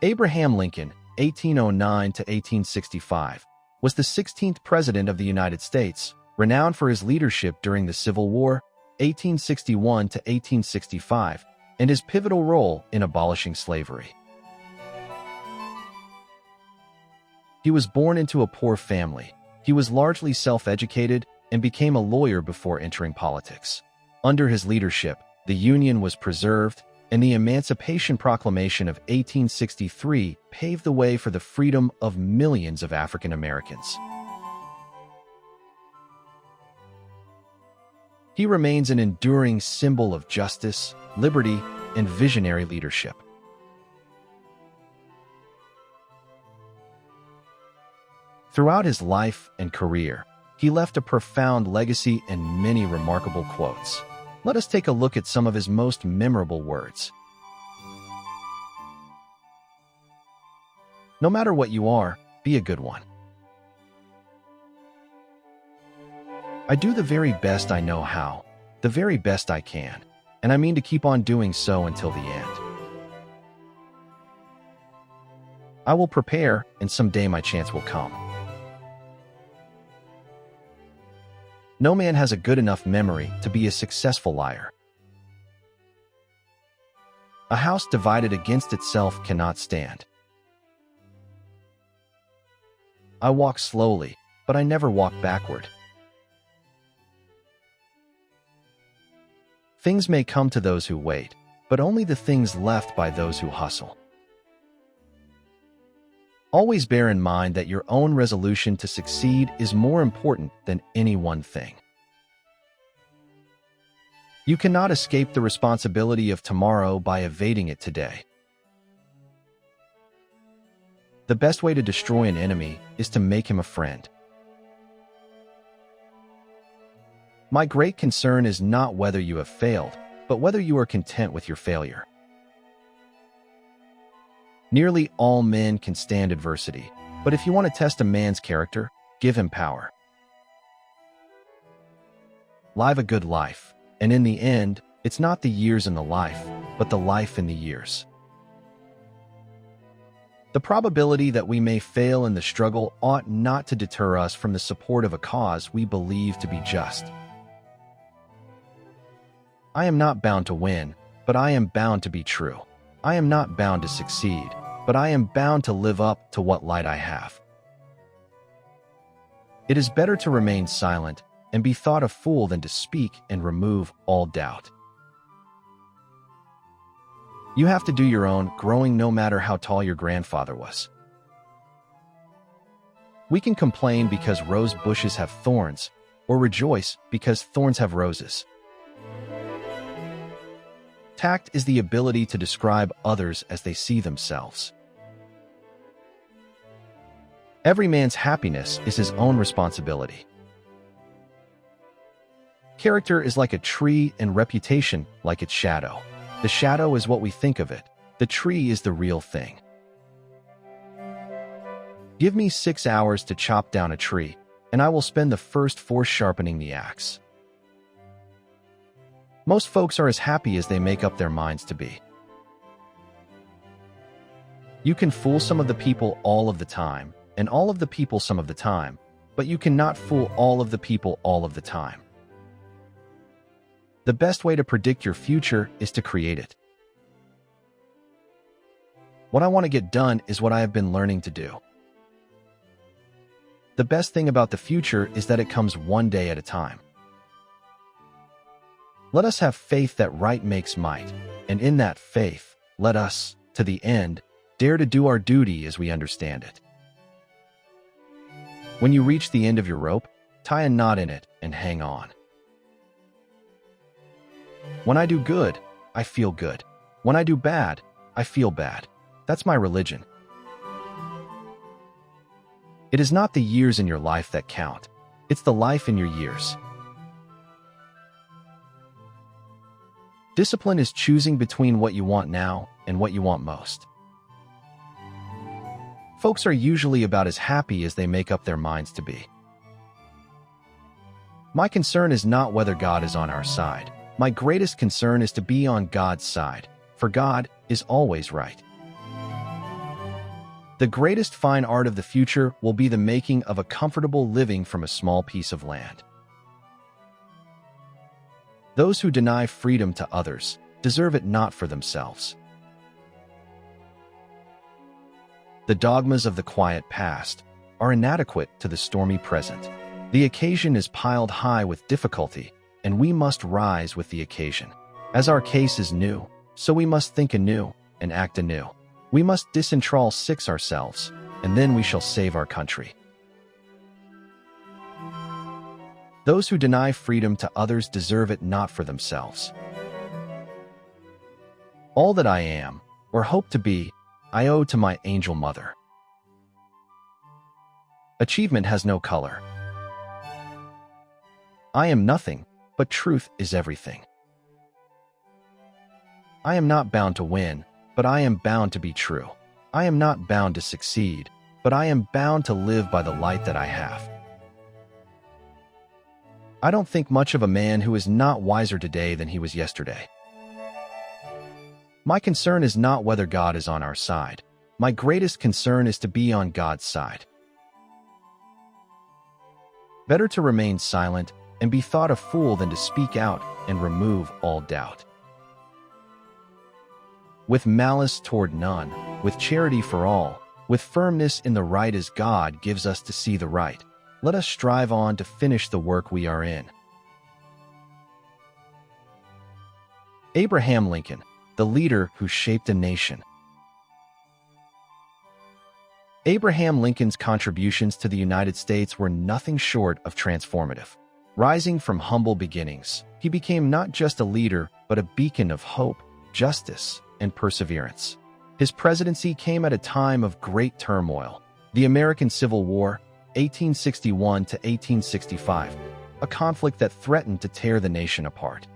Abraham Lincoln, 1809 to 1865, was the 16th President of the United States, renowned for his leadership during the Civil War, 1861 to 1865, and his pivotal role in abolishing slavery. He was born into a poor family. He was largely self-educated and became a lawyer before entering politics. Under his leadership, the Union was preserved, and the Emancipation Proclamation of 1863 paved the way for the freedom of millions of African Americans. He remains an enduring symbol of justice, liberty, and visionary leadership. Throughout his life and career, he left a profound legacy and many remarkable quotes. Let us take a look at some of his most memorable words. No matter what you are, be a good one. I do the very best I know how, the very best I can, and I mean to keep on doing so until the end. I will prepare, and someday my chance will come. No man has a good enough memory to be a successful liar. A house divided against itself cannot stand. I walk slowly, but I never walk backward. Things may come to those who wait, but only the things left by those who hustle. Always bear in mind that your own resolution to succeed is more important than any one thing. You cannot escape the responsibility of tomorrow by evading it today. The best way to destroy an enemy is to make him a friend. My great concern is not whether you have failed, but whether you are content with your failure. Nearly all men can stand adversity, but if you want to test a man's character, give him power. Live a good life, and in the end, it's not the years in the life, but the life in the years. The probability that we may fail in the struggle ought not to deter us from the support of a cause we believe to be just. I am not bound to win, but I am bound to be true. I am not bound to succeed, but I am bound to live up to what light I have. It is better to remain silent and be thought a fool than to speak and remove all doubt. You have to do your own growing no matter how tall your grandfather was. We can complain because rose bushes have thorns, or rejoice because thorns have roses. Tact is the ability to describe others as they see themselves. Every man's happiness is his own responsibility. Character is like a tree and reputation like its shadow. The shadow is what we think of it. The tree is the real thing. Give me 6 hours to chop down a tree, and I will spend the first 4 sharpening the axe. Most folks are as happy as they make up their minds to be. You can fool some of the people all of the time, and all of the people some of the time, but you cannot fool all of the people all of the time. The best way to predict your future is to create it. What I want to get done is what I have been learning to do. The best thing about the future is that it comes one day at a time. Let us have faith that right makes might, and in that faith, let us, to the end, dare to do our duty as we understand it. When you reach the end of your rope, tie a knot in it and hang on. When I do good, I feel good. When I do bad, I feel bad. That's my religion. It is not the years in your life that count. It's the life in your years. Discipline is choosing between what you want now and what you want most. Folks are usually about as happy as they make up their minds to be. My concern is not whether God is on our side. My greatest concern is to be on God's side, for God is always right. The greatest fine art of the future will be the making of a comfortable living from a small piece of land. Those who deny freedom to others deserve it not for themselves. The dogmas of the quiet past are inadequate to the stormy present. The occasion is piled high with difficulty, and we must rise with the occasion. As our case is new, so we must think anew and act anew. We must disenthrall ourselves, and then we shall save our country. Those who deny freedom to others deserve it not for themselves. All that I am, or hope to be, I owe to my angel mother. Achievement has no color. I am nothing, but truth is everything. I am not bound to win, but I am bound to be true. I am not bound to succeed, but I am bound to live by the light that I have. I don't think much of a man who is not wiser today than he was yesterday. My concern is not whether God is on our side. My greatest concern is to be on God's side. Better to remain silent and be thought a fool than to speak out and remove all doubt. With malice toward none, with charity for all, with firmness in the right as God gives us to see the right, let us strive on to finish the work we are in. Abraham Lincoln, the leader who shaped a nation. Abraham Lincoln's contributions to the United States were nothing short of transformative. Rising from humble beginnings, he became not just a leader, but a beacon of hope, justice, and perseverance. His presidency came at a time of great turmoil. The American Civil War, 1861 to 1865, a conflict that threatened to tear the nation apart.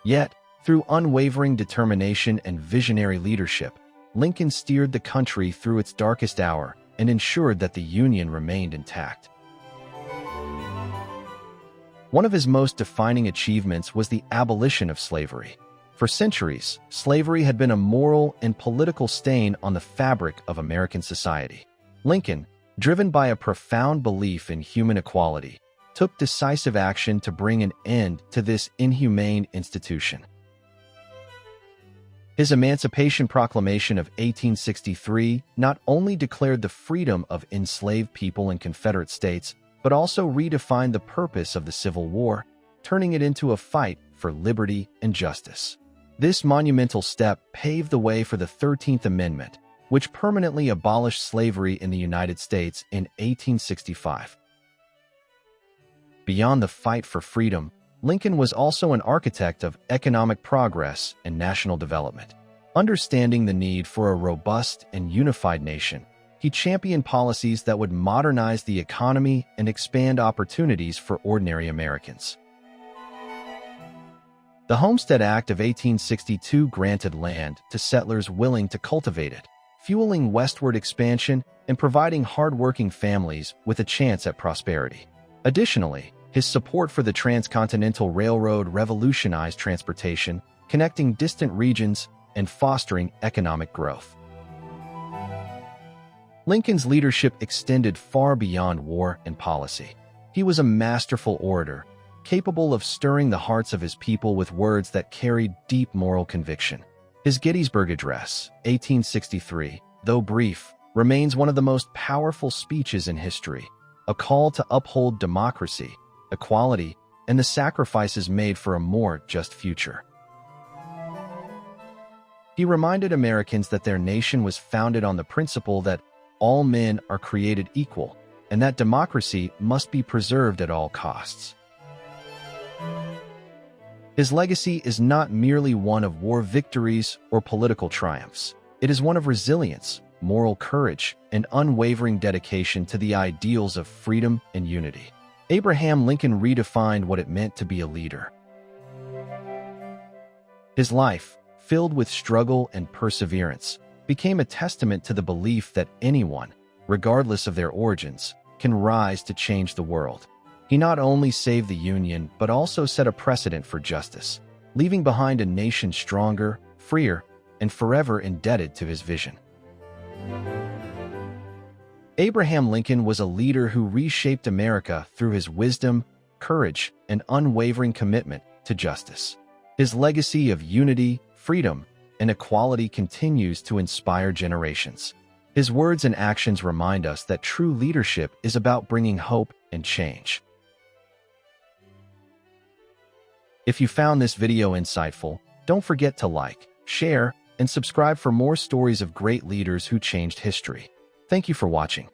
Yet, through unwavering determination and visionary leadership, Lincoln steered the country through its darkest hour and ensured that the Union remained intact. One of his most defining achievements was the abolition of slavery. For centuries, slavery had been a moral and political stain on the fabric of American society. Lincoln, driven by a profound belief in human equality, took decisive action to bring an end to this inhumane institution. His Emancipation Proclamation of 1863 not only declared the freedom of enslaved people in Confederate states, but also redefined the purpose of the Civil War, turning it into a fight for liberty and justice. This monumental step paved the way for the 13th Amendment, which permanently abolished slavery in the United States in 1865. Beyond the fight for freedom, Lincoln was also an architect of economic progress and national development. Understanding the need for a robust and unified nation, he championed policies that would modernize the economy and expand opportunities for ordinary Americans. The Homestead Act of 1862 granted land to settlers willing to cultivate it, fueling westward expansion and providing hard-working families with a chance at prosperity. Additionally, his support for the Transcontinental Railroad revolutionized transportation, connecting distant regions and fostering economic growth. Lincoln's leadership extended far beyond war and policy. He was a masterful orator, capable of stirring the hearts of his people with words that carried deep moral conviction. His Gettysburg Address, 1863, though brief, remains one of the most powerful speeches in history, a call to uphold democracy, equality, and the sacrifices made for a more just future. He reminded Americans that their nation was founded on the principle that all men are created equal, and that democracy must be preserved at all costs. His legacy is not merely one of war victories or political triumphs. It is one of resilience, moral courage, and unwavering dedication to the ideals of freedom and unity. Abraham Lincoln redefined what it meant to be a leader. His life, filled with struggle and perseverance, became a testament to the belief that anyone, regardless of their origins, can rise to change the world. He not only saved the Union, but also set a precedent for justice, leaving behind a nation stronger, freer, and forever indebted to his vision. Abraham Lincoln was a leader who reshaped America through his wisdom, courage, and unwavering commitment to justice. His legacy of unity, freedom, and equality continues to inspire generations. His words and actions remind us that true leadership is about bringing hope and change. If you found this video insightful, don't forget to like, share, and subscribe for more stories of great leaders who changed history. Thank you for watching.